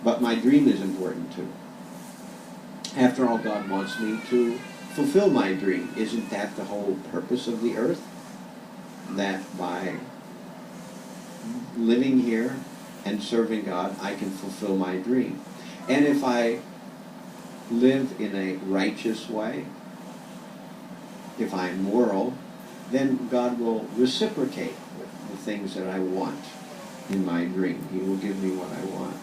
But my dream is important too. After all, God wants me to fulfill my dream. Isn't that the whole purpose of the earth? That by living here and serving God, I can fulfill my dream. And if I live in a righteous way, if I'm moral, then God will reciprocate the things that I want in my dream. He will give me what I want.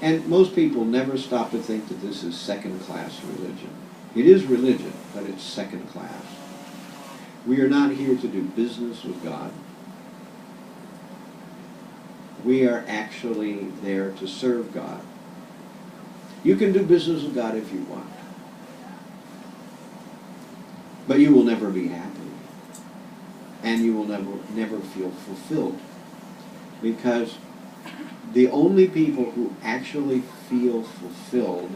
And most people never stop to think that this is second-class religion. It is religion, but it's second class. We are not here to do business with God. We are actually there to serve God. You can do business with God if you want. But you will never be happy. And you will never feel fulfilled. Because the only people who actually feel fulfilled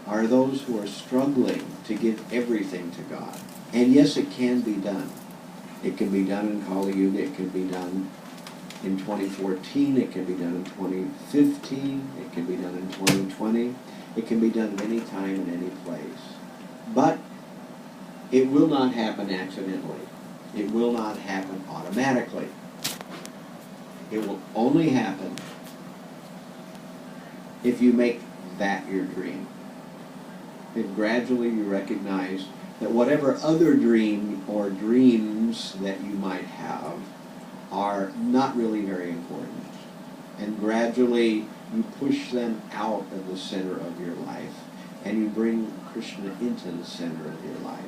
are those who are struggling to give everything to God. And yes, it can be done. It can be done in Kali Yuga. It can be done in 2014. It can be done in 2015. It can be done in 2020. It can be done at any time in any place. But it will not happen accidentally. It will not happen automatically. It will only happen if you make that your dream. If gradually you recognize that whatever other dream or dreams that you might have are not really very important. And gradually you push them out of the center of your life and you bring Krishna into the center of your life.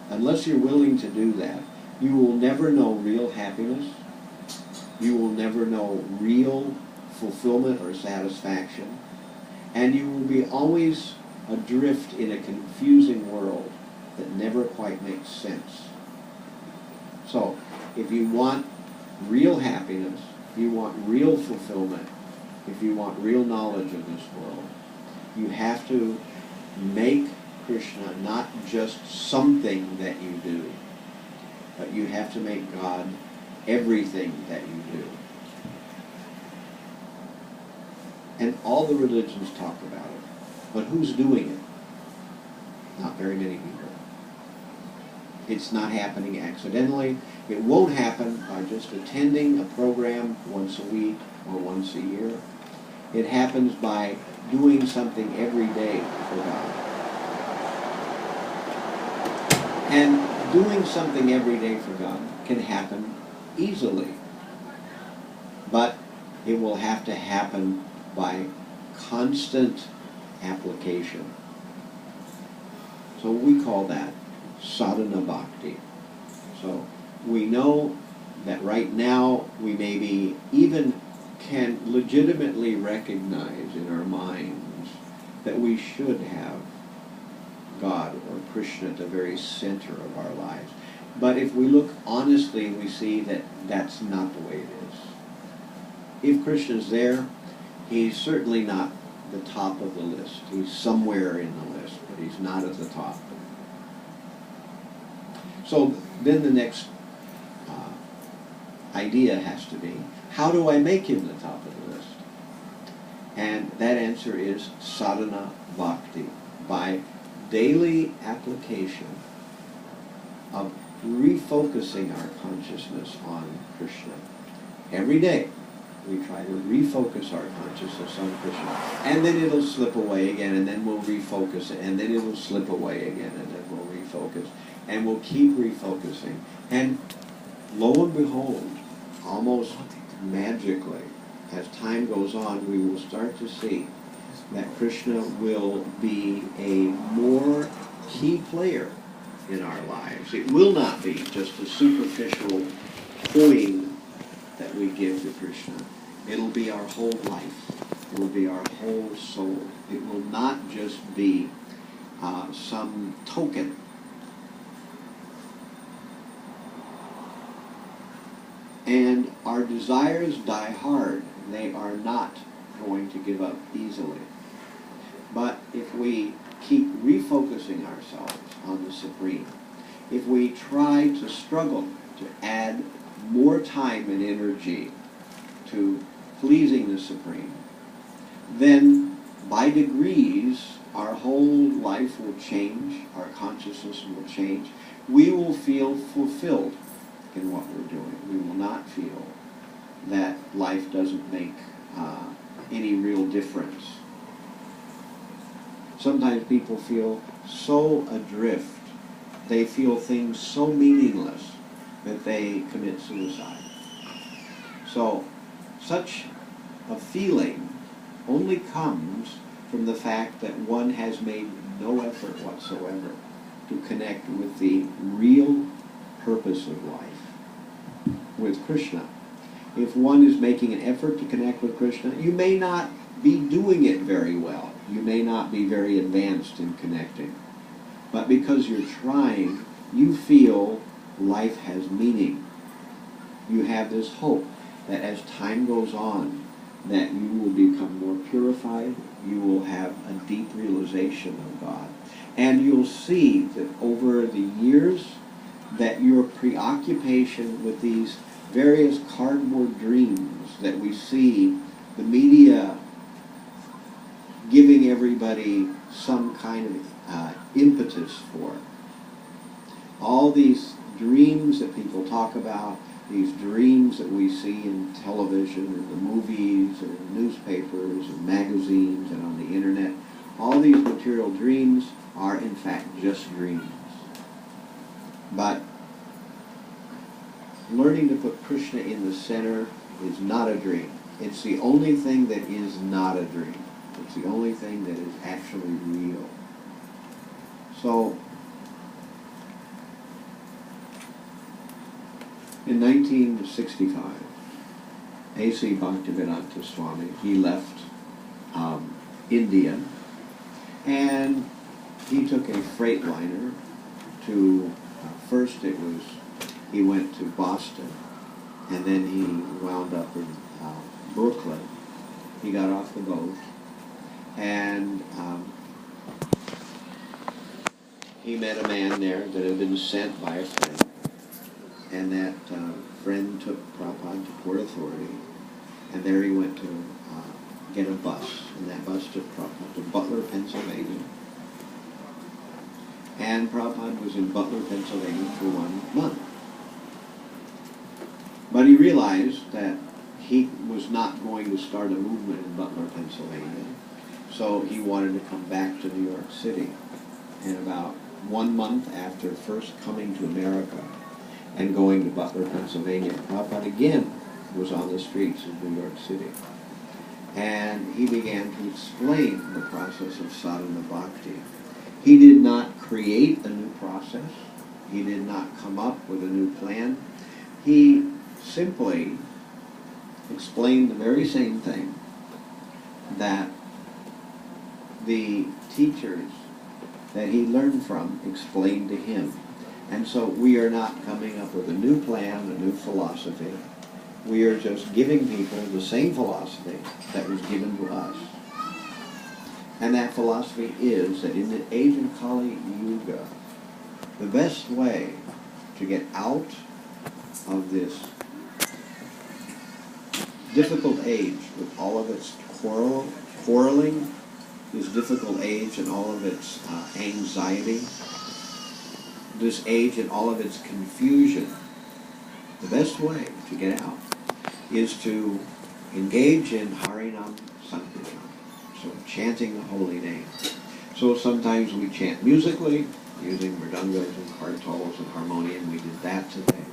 Unless you're willing to do that, you will never know real happiness. You will never know real fulfillment or satisfaction. And you will be always adrift in a confusing world that never quite makes sense. So, if you want real happiness, if you want real fulfillment, if you want real knowledge of this world, you have to make Krishna not just something that you do, but you have to make God everything that you do. And all the religions talk about it. But who's doing it? Not very many people. It's not happening accidentally. It won't happen by just attending a program once a week or once a year. It happens by doing something every day for God. And doing something every day for God can happen easily. But it will have to happen by constant application. So we call that sadhana bhakti. So we know that right now we maybe even can legitimately recognize in our minds that we should have God or Krishna at the very center of our lives. But if we look honestly, we see that that's not the way it is. If Krishna's there, he's certainly not the top of the list. He's somewhere in the list, but he's not at the top. So then the next idea has to be, how do I make him the top of the list? And that answer is sadhana bhakti, by daily application of refocusing our consciousness on Krishna. Every day we try to refocus our consciousness on Krishna. And then it'll slip away again, and then we'll refocus it, and then it'll slip away again, and then we'll refocus. And we'll keep refocusing. And lo and behold, almost magically, as time goes on, we will start to see that Krishna will be a more key player in our lives. It will not be just a superficial coin that we give to Krishna. It'll be our whole life. It will be our whole soul. It will not just be some token. And our desires die hard. They are not going to give up easily. But if we keep refocusing ourselves on the Supreme, if we try to struggle to add more time and energy to pleasing the Supreme, then by degrees our whole life will change, our consciousness will change. We will feel fulfilled in what we're doing. We will not feel that life doesn't make any real difference. Sometimes people feel so adrift, they feel things so meaningless that they commit suicide. So, such a feeling only comes from the fact that one has made no effort whatsoever to connect with the real purpose of life, with Krishna. If one is making an effort to connect with Krishna, you may not be doing it very well. You may not be very advanced in connecting. But because you're trying, you feel life has meaning. You have this hope that as time goes on, that you will become more purified, you will have a deep realization of God. And you'll see that over the years, that your preoccupation with these various cardboard dreams that we see the media giving everybody some kind of impetus for. All these dreams that people talk about, these dreams that we see in television and the movies and in newspapers and magazines and on the internet, all these material dreams are in fact just dreams. But learning to put Krishna in the center is not a dream. It's the only thing that is not a dream. It's the only thing that is actually real. So, in 1965, A.C. Bhaktivedanta Swami, he left India, and he took a freight liner to, first he went to Boston, and then he wound up in Brooklyn. He got off the boat, and he met a man there that had been sent by a friend, and that friend took Prabhupada to Port Authority, and there he went to get a bus, and that bus took Prabhupada to Butler, Pennsylvania. And Prabhupada was in Butler, Pennsylvania for 1 month. But he realized that he was not going to start a movement in Butler, Pennsylvania, so he wanted to come back to New York City. And about 1 month after first coming to America and going to Butler, Pennsylvania, Prabhupada again was on the streets of New York City. And he began to explain the process of sadhana bhakti. He did not create a new process. He did not come up with a new plan. He simply explained the very same thing that the teachers that he learned from explained to him. And so we are not coming up with a new plan, a new philosophy. We are just giving people the same philosophy that was given to us. And that philosophy is that in the age of Kali Yuga, the best way to get out of this difficult age with all of its quarreling, this difficult age and all of its anxiety, this age and all of its confusion, the best way to get out is to engage in Harinam Sankirtan, so chanting the holy name. So sometimes we chant musically, using mridangos and kartals and harmonium. We did that today.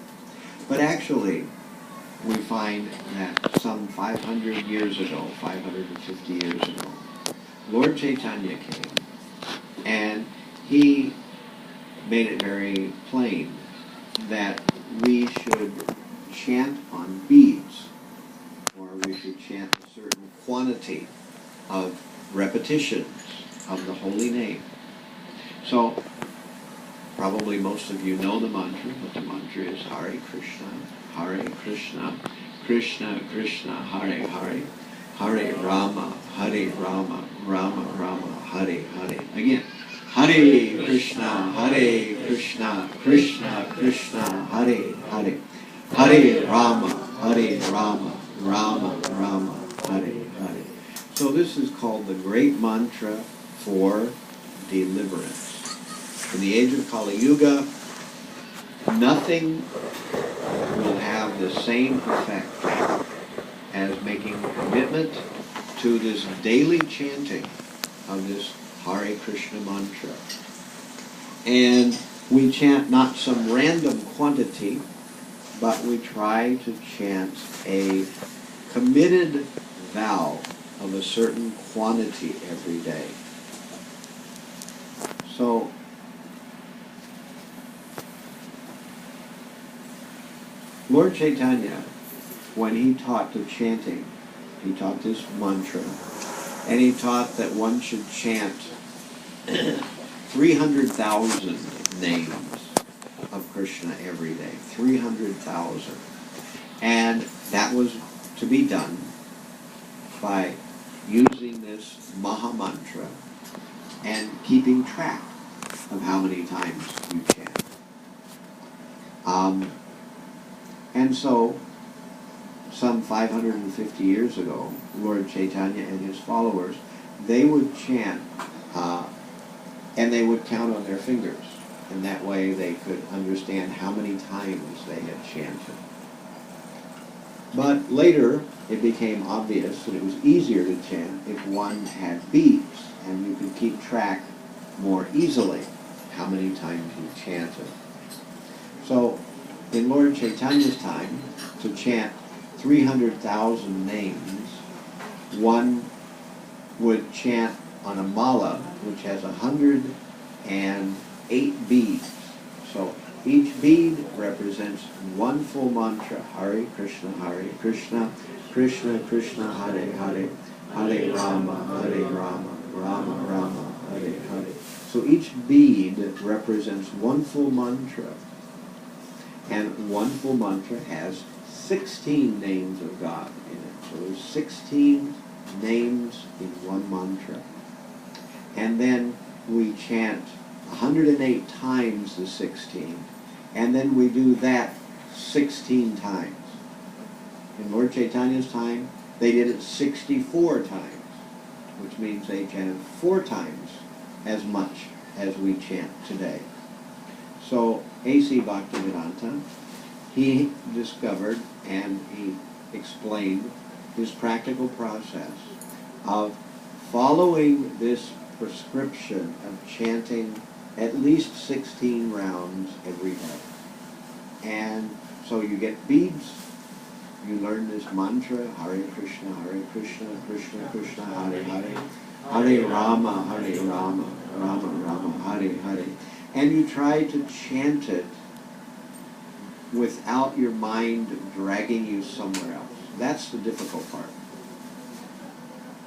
But actually, we find that some 500 years ago, 550 years ago, Lord Chaitanya came, and he made it very plain that we should chant on beads, or we should chant a certain quantity of repetitions of the holy name. So, probably most of you know the mantra, but the mantra is Hare Krishna, Krishna Krishna, Hare Hare, Hare Rama, Rama Rama, Hare Hare. Again, Hare Krishna, Krishna Krishna, Hare Hare, Hare Rama, Rama Rama, So this is called the great mantra for deliverance. In the age of Kali Yuga, nothing will have the same effect as making a commitment to this daily chanting of this Hare Krishna mantra. And we chant not some random quantity, but we try to chant a committed vow of a certain quantity every day. So, Lord Chaitanya, when he taught the chanting, he taught this mantra, and he taught that one should chant 300,000 names of Krishna every day. 300,000. And that was to be done by using this Maha Mantra and keeping track of how many times you chant. And so, some 550 years ago, Lord Chaitanya and his followers, they would chant, and they would count on their fingers. And that way they could understand how many times they had chanted. But later, it became obvious that it was easier to chant if one had beads, and you could keep track more easily how many times you chanted. So, in Lord Chaitanya's time, to chant 300,000 names, one would chant on a mala, which has 108 beads. So each bead represents one full mantra: Hare Krishna, Krishna Krishna, Hare Hare, Hare Rama, Rama Rama, Hare Hare. So each bead represents one full mantra. And one full mantra has 16 names of God in it. So there's 16 names in one mantra. And then we chant 108 times the 16. And then we do that 16 times. In Lord Chaitanya's time, they did it 64 times, which means they chanted 4 times as much as we chant today. So A.C. Bhaktivedanta, he discovered and he explained his practical process of following this prescription of chanting at least 16 rounds every day. And so you get beads, you learn this mantra, Hare Krishna, Krishna Krishna, Hare Hare, Hare Rama, Rama Rama, Hare Hare. And you try to chant it without your mind dragging you somewhere else. That's the difficult part.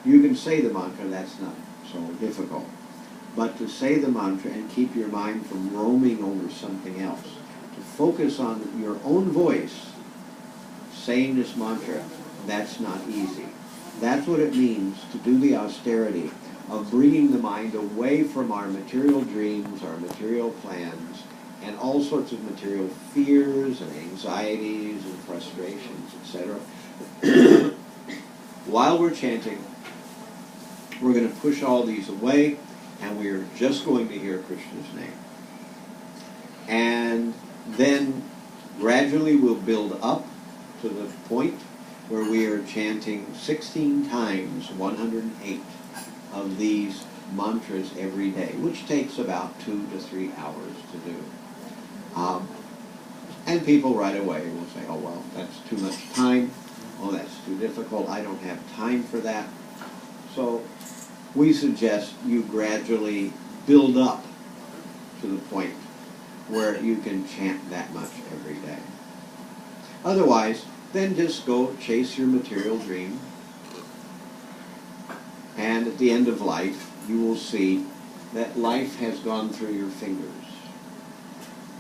You can say the mantra, that's not so difficult. But to say the mantra and keep your mind from roaming over something else, to focus on your own voice, saying this mantra, that's not easy. That's what it means to do the austerity of bringing the mind away from our material dreams, our material plans, and all sorts of material fears and anxieties and frustrations, etc. While we're chanting, we're going to push all these away, and we are just going to hear Krishna's name. And then gradually we'll build up to the point where we are chanting 16 times 108 of these mantras every day, which takes about 2 to 3 hours to do. And people right away will say, oh, well, that's too much time. Oh, that's too difficult. I don't have time for that. So we suggest you gradually build up to the point where you can chant that much every day. Otherwise, then just go chase your material dream. And at the end of life, you will see that life has gone through your fingers.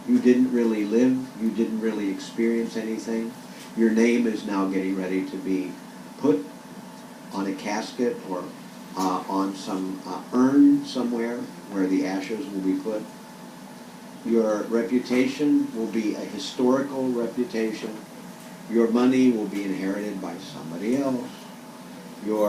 You didn't really live. You didn't really experience anything. Your name is now getting ready to be put on a casket or on some urn somewhere where the ashes will be put. Your reputation will be a historical reputation. Your money will be inherited by somebody else.